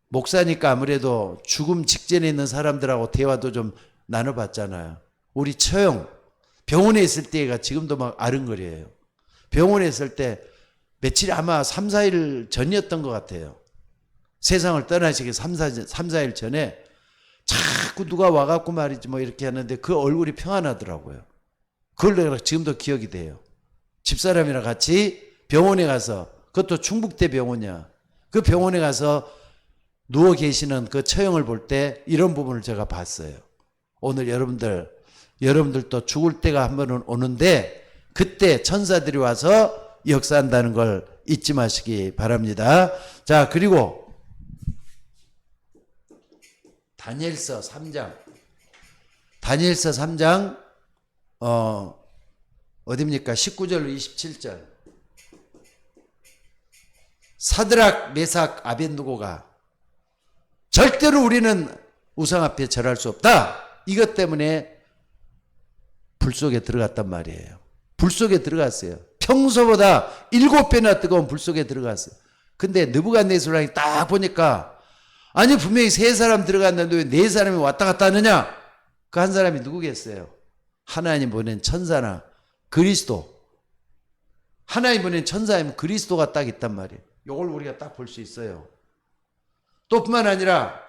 목사니까 아무래도 죽음 직전에 있는 사람들하고 대화도 좀 나눠봤잖아요. 우리 처형 병원에 있을 때가 지금도 막 아른거려요. 병원에 있을 때 며칠 아마 3, 4일 전이었던 것 같아요. 세상을 떠나시기 3, 4일 전에 자꾸 누가 와갖고 말이지 뭐 이렇게 하는데 그 얼굴이 평안하더라고요. 그걸 내가 지금도 기억이 돼요. 집사람이랑 같이 병원에 가서, 그것도 충북대 병원이야. 그 병원에 가서 누워 계시는 그 처형을 볼 때 이런 부분을 제가 봤어요. 오늘 여러분들도 죽을 때가 한 번은 오는데 그때 천사들이 와서 역사한다는 걸 잊지 마시기 바랍니다. 자, 그리고 다니엘서 3장 어디입니까? 19절로 27절. 사드락, 메삭, 아벤누고가 절대로 우리는 우상 앞에 절할 수 없다. 이것 때문에 불 속에 들어갔단 말이에요. 불 속에 들어갔어요. 평소보다 7배나 뜨거운 불 속에 들어갔어요. 근데 느부갓네살이 딱 보니까 아니 분명히 3사람 들어갔는데 왜 4사람이 왔다 갔다 하느냐? 그 한 사람이 누구겠어요? 하나님 보낸 천사나 그리스도. 하나님 보낸 천사이면 그리스도가 딱 있단 말이에요. 이걸 우리가 딱 볼 수 있어요. 또 뿐만 아니라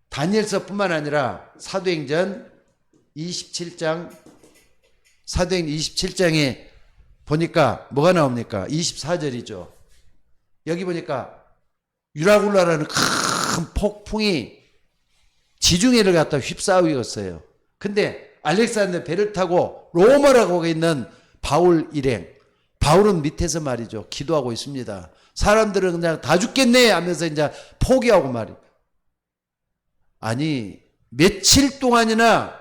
다니엘서뿐만 아니라 사도행전 27장에 보니까 뭐가 나옵니까? 24절이죠. 여기 보니까 유라굴라라는 큰 폭풍이 지중해를 갖다 휩싸고 있어요. 근데 알렉산더 배를 타고 로마라고 있는 바울 일행, 바울은 밑에서 말이죠. 기도하고 있습니다. 사람들은 그냥 다 죽겠네 하면서 이제 포기하고 말이에요. 아니 며칠 동안이나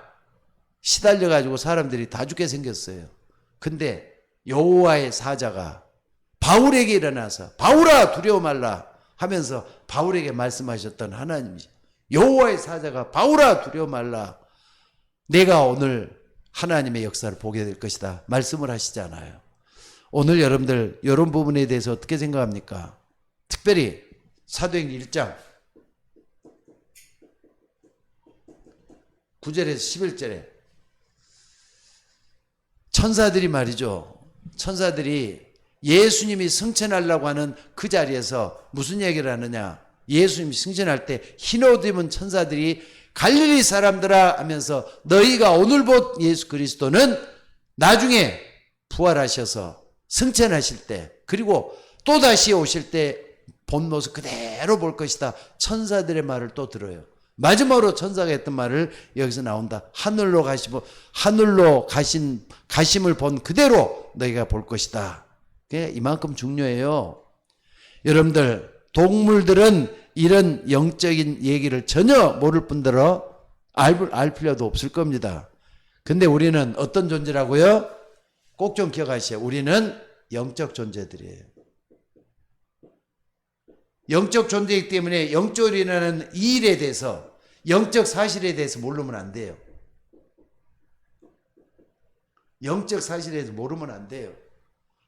시달려가지고 사람들이 다 죽게 생겼어요. 근데 여호와의 사자가 바울에게 일어나서 바울아 두려워 말라 하면서 바울에게 말씀하셨던 하나님이죠. 여호와의 사자가 바울아 두려워 말라. 내가 오늘 하나님의 역사를 보게 될 것이다. 말씀을 하시잖아요. 오늘 여러분들 이런 부분에 대해서 어떻게 생각합니까? 특별히 사도행전 1장 9절에서 11절에 천사들이 말이죠. 천사들이 예수님이 승천하려고 하는 그 자리에서 무슨 얘기를 하느냐. 예수님이 승천할 때 흰 옷 입은 천사들이 갈릴리 사람들아 하면서 너희가 오늘 본 예수 그리스도는 나중에 부활하셔서 승천하실 때 그리고 또다시 오실 때 본 모습 그대로 볼 것이다. 천사들의 말을 또 들어요. 마지막으로 천사가 했던 말을 여기서 나온다. 하늘로 가심을 본 그대로 너희가 볼 것이다. 그게 이만큼 중요해요. 여러분들 동물들은 이런 영적인 얘기를 전혀 모를 뿐더러 알 필요도 없을 겁니다. 근데 우리는 어떤 존재라고요? 꼭 좀 기억하시오. 우리는 영적 존재들이에요. 영적 존재이기 때문에 영적으로 일어나는 이 일에 대해서 영적 사실에 대해서 모르면 안 돼요. 영적 사실에 대해서 모르면 안 돼요.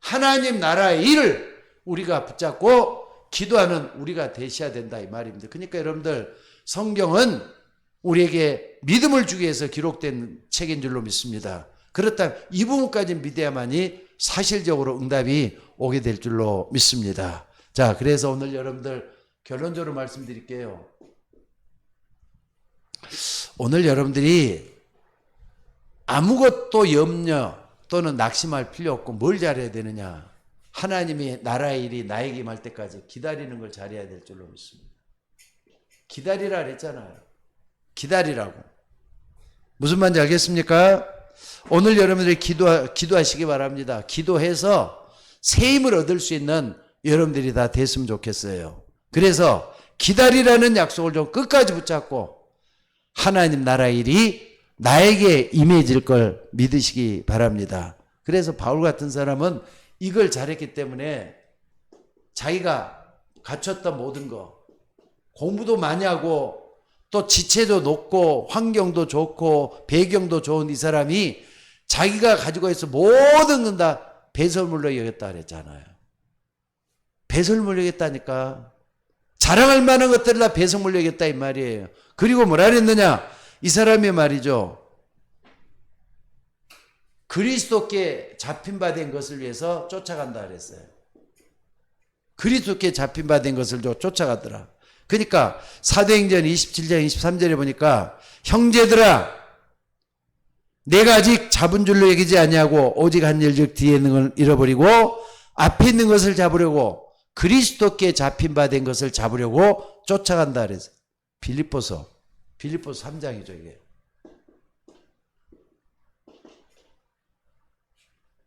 하나님 나라의 일을 우리가 붙잡고 기도하는 우리가 되셔야 된다 이 말입니다. 그러니까 여러분들 성경은 우리에게 믿음을 주기 위해서 기록된 책인 줄로 믿습니다. 그렇다면 이 부분까지 믿어야만이 사실적으로 응답이 오게 될 줄로 믿습니다. 자, 그래서 오늘 여러분들 결론적으로 말씀드릴게요. 오늘 여러분들이 아무것도 염려 또는 낙심할 필요 없고 뭘 잘해야 되느냐. 하나님의 나라의 일이 나에게 임할 때까지 기다리는 걸 잘해야 될 줄로 믿습니다. 기다리라 그랬잖아요. 기다리라고. 무슨 말인지 알겠습니까? 오늘 여러분들이 기도하시기 바랍니다. 기도해서 새 힘을 얻을 수 있는 여러분들이 다 됐으면 좋겠어요. 그래서 기다리라는 약속을 좀 끝까지 붙잡고 하나님 나라 일이 나에게 임해질 걸 믿으시기 바랍니다. 그래서 바울 같은 사람은 이걸 잘했기 때문에 자기가 갖췄던 모든 거, 공부도 많이 하고 또 지체도 높고 환경도 좋고 배경도 좋은 이 사람이 자기가 가지고 있어 모든 건 다 배설물로 여겼다 그랬잖아요. 배설물로 여겼다니까. 자랑할 만한 것들을 다 배설물로 여겼다 이 말이에요. 그리고 뭐라 그랬느냐? 이 사람이 말이죠. 그리스도께 잡힌 바 된 것을 위해서 쫓아간다 그랬어요. 그리스도께 잡힌 바 된 것을 쫓아가더라. 그러니까 사도행전 27장 23절에 보니까 형제들아 내가 아직 잡은 줄로 여기지 아니하고 오직 한 일 즉 뒤에 있는 걸 잃어버리고 앞에 있는 것을 잡으려고 그리스도께 잡힌 바 된 것을 잡으려고 쫓아간다 그랬어요. 빌립보서 3장이죠 이게.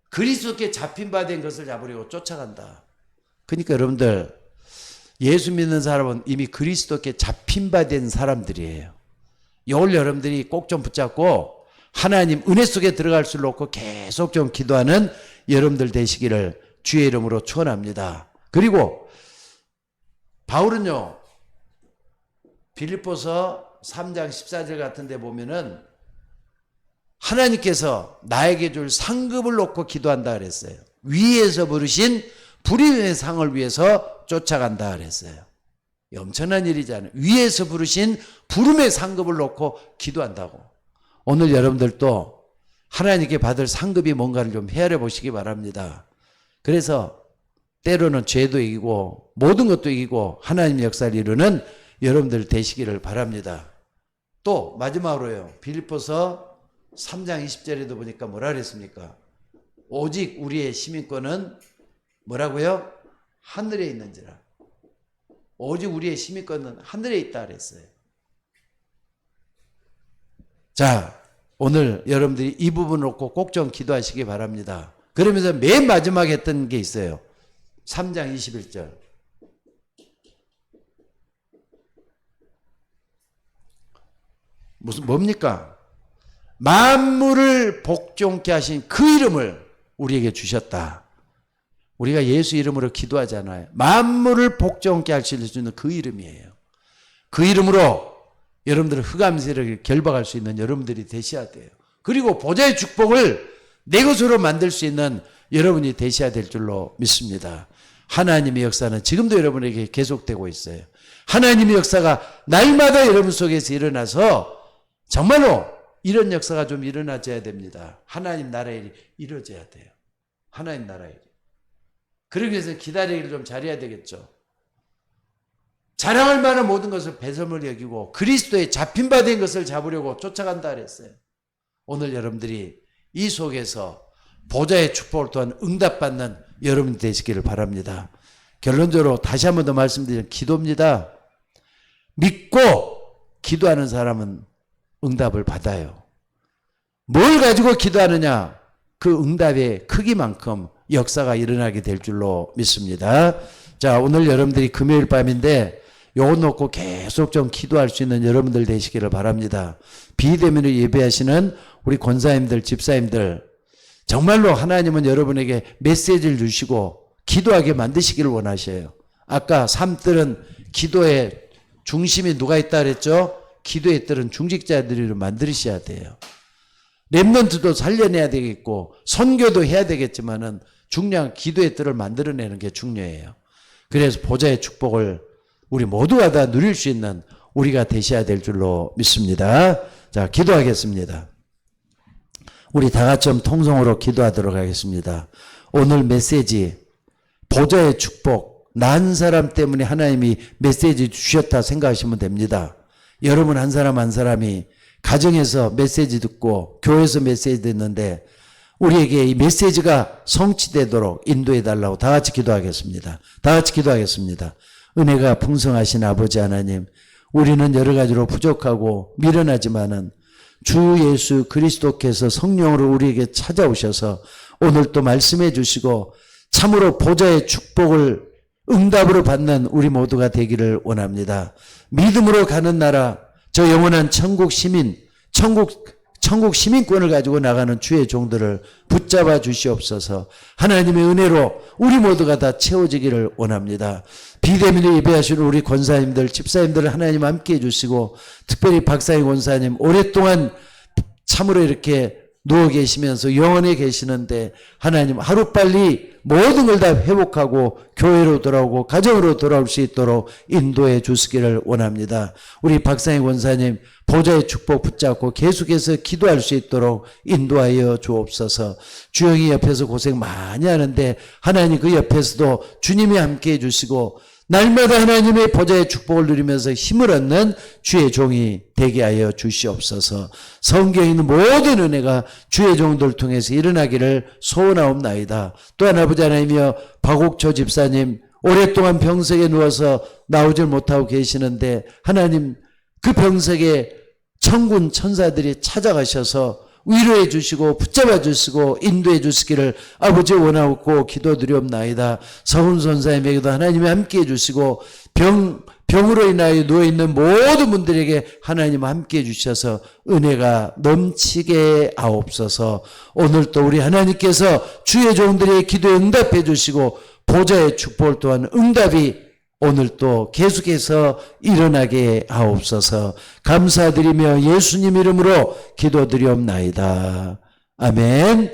그리스도께 잡힌 바 된 것을 잡으려고 쫓아간다. 그러니까 여러분들 예수 믿는 사람은 이미 그리스도께 잡힌 바 된 사람들이에요. 이걸 여러분들이 꼭 좀 붙잡고 하나님 은혜 속에 들어갈 수 놓고 계속 좀 기도하는 여러분들 되시기를 주의 이름으로 축원합니다. 그리고 바울은요. 빌립보서 3장 14절 같은 데 보면은 하나님께서 나에게 줄 상급을 놓고 기도한다 그랬어요. 위에서 부르신 불임의 상을 위해서 쫓아간다 그랬어요. 엄청난 일이잖아요. 위에서 부르신 부름의 상급을 놓고 기도한다고. 오늘 여러분들도 하나님께 받을 상급이 뭔가를 좀 헤아려 보시기 바랍니다. 그래서 때로는 죄도 이기고 모든 것도 이기고 하나님의 역사를 이루는 여러분들 되시기를 바랍니다. 또 마지막으로요. 빌립보서 3장 20절에도 보니까 뭐라 그랬습니까? 오직 우리의 시민권은 뭐라고요? 하늘에 있는지라. 오직 우리의 시민권은 하늘에 있다 그랬어요. 자, 오늘 여러분들이 이 부분을 놓고 꼭 좀 기도하시기 바랍니다. 그러면서 맨 마지막에 했던 게 있어요. 3장 21절. 뭡니까? 만물을 복종케 하신 그 이름을 우리에게 주셨다. 우리가 예수 이름으로 기도하잖아요. 만물을 복종케 하실 수 있는 그 이름이에요. 그 이름으로 여러분들의 흑암세력을 결박할 수 있는 여러분들이 되셔야 돼요. 그리고 보좌의 축복을 내 것으로 만들 수 있는 여러분이 되셔야 될 줄로 믿습니다. 하나님의 역사는 지금도 여러분에게 계속되고 있어요. 하나님의 역사가 날마다 여러분 속에서 일어나서 정말로 이런 역사가 좀 일어나줘야 됩니다. 하나님 나라의 일이 이루어져야 돼요. 하나님 나라의 일이. 그러기 위해서 기다리기를 좀 잘해야 되겠죠. 자랑할 만한 모든 것을 배설물 여기고 그리스도의 잡힌 바 된 것을 잡으려고 쫓아간다 그랬어요. 오늘 여러분들이 이 속에서 보좌의 축복을 또한 응답받는 여러분이 되시기를 바랍니다. 결론적으로 다시 한 번 더 말씀드리면 기도입니다. 믿고 기도하는 사람은 응답을 받아요. 뭘 가지고 기도하느냐? 그 응답의 크기만큼 역사가 일어나게 될 줄로 믿습니다. 자, 오늘 여러분들이 금요일 밤인데 요거 놓고 계속 좀 기도할 수 있는 여러분들 되시기를 바랍니다. 비대면으로 예배하시는 우리 권사님들, 집사님들 정말로 하나님은 여러분에게 메시지를 주시고 기도하게 만드시기를 원하셔요. 아까 삶들은 기도의 중심이 누가 있다 그랬죠? 기도의 뜰은 중직자들을 만드셔야 돼요. 렘넌트도 살려내야 되겠고 선교도 해야 되겠지만은 중요한 기도의 뜰을 만들어내는 게 중요해요. 그래서 보좌의 축복을 우리 모두가 다 누릴 수 있는 우리가 되셔야 될 줄로 믿습니다. 자, 기도하겠습니다. 우리 다 같이 좀 통성으로 기도하도록 하겠습니다. 오늘 메시지 보좌의 축복, 난 사람 때문에 하나님이 메시지 주셨다 생각하시면 됩니다. 여러분 한 사람 한 사람이 가정에서 메시지 듣고 교회에서 메시지 듣는데 우리에게 이 메시지가 성취되도록 인도해 달라고 다 같이 기도하겠습니다. 다 같이 기도하겠습니다. 은혜가 풍성하신 아버지 하나님, 우리는 여러 가지로 부족하고 미련하지만은 주 예수 그리스도께서 성령으로 우리에게 찾아오셔서 오늘 또 말씀해 주시고 참으로 보좌의 축복을 응답으로 받는 우리 모두가 되기를 원합니다. 믿음으로 가는 나라, 저 영원한 천국 시민, 천국 시민권을 가지고 나가는 주의 종들을 붙잡아 주시옵소서. 하나님의 은혜로 우리 모두가 다 채워지기를 원합니다. 비대면에 예배하시는 우리 권사님들, 집사님들 하나님 함께 해주시고, 특별히 박상희 권사님 오랫동안 참으로 이렇게 누워 계시면서 영원에 계시는데 하나님 하루빨리 모든 걸 다 회복하고 교회로 돌아오고 가정으로 돌아올 수 있도록 인도해 주시기를 원합니다. 우리 박상희 권사님 보좌의 축복 붙잡고 계속해서 기도할 수 있도록 인도하여 주옵소서. 주영이 옆에서 고생 많이 하는데 하나님 그 옆에서도 주님이 함께 해주시고 날마다 하나님의 보좌의 축복을 누리면서 힘을 얻는 주의 종이 되게 하여 주시옵소서. 성경에 있는 모든 은혜가 주의 종들 통해서 일어나기를 소원하옵나이다. 또한 아버지 하나님이여 박옥초 집사님 오랫동안 병석에 누워서 나오질 못하고 계시는데 하나님 그 병석에 천군 천사들이 찾아가셔서 위로해 주시고 붙잡아 주시고 인도해 주시기를 아버지 원하고 기도드리옵나이다. 서훈 선사님에게도 하나님이 함께해 주시고 병으로 인하여 누워있는 모든 분들에게 하나님 함께해 주셔서 은혜가 넘치게 하옵소서. 오늘도 우리 하나님께서 주의 종들의 기도에 응답해 주시고 보좌의 축복을 또한 응답이 오늘 또 계속해서 일어나게 하옵소서. 감사드리며 예수님 이름으로 기도드리옵나이다. 아멘.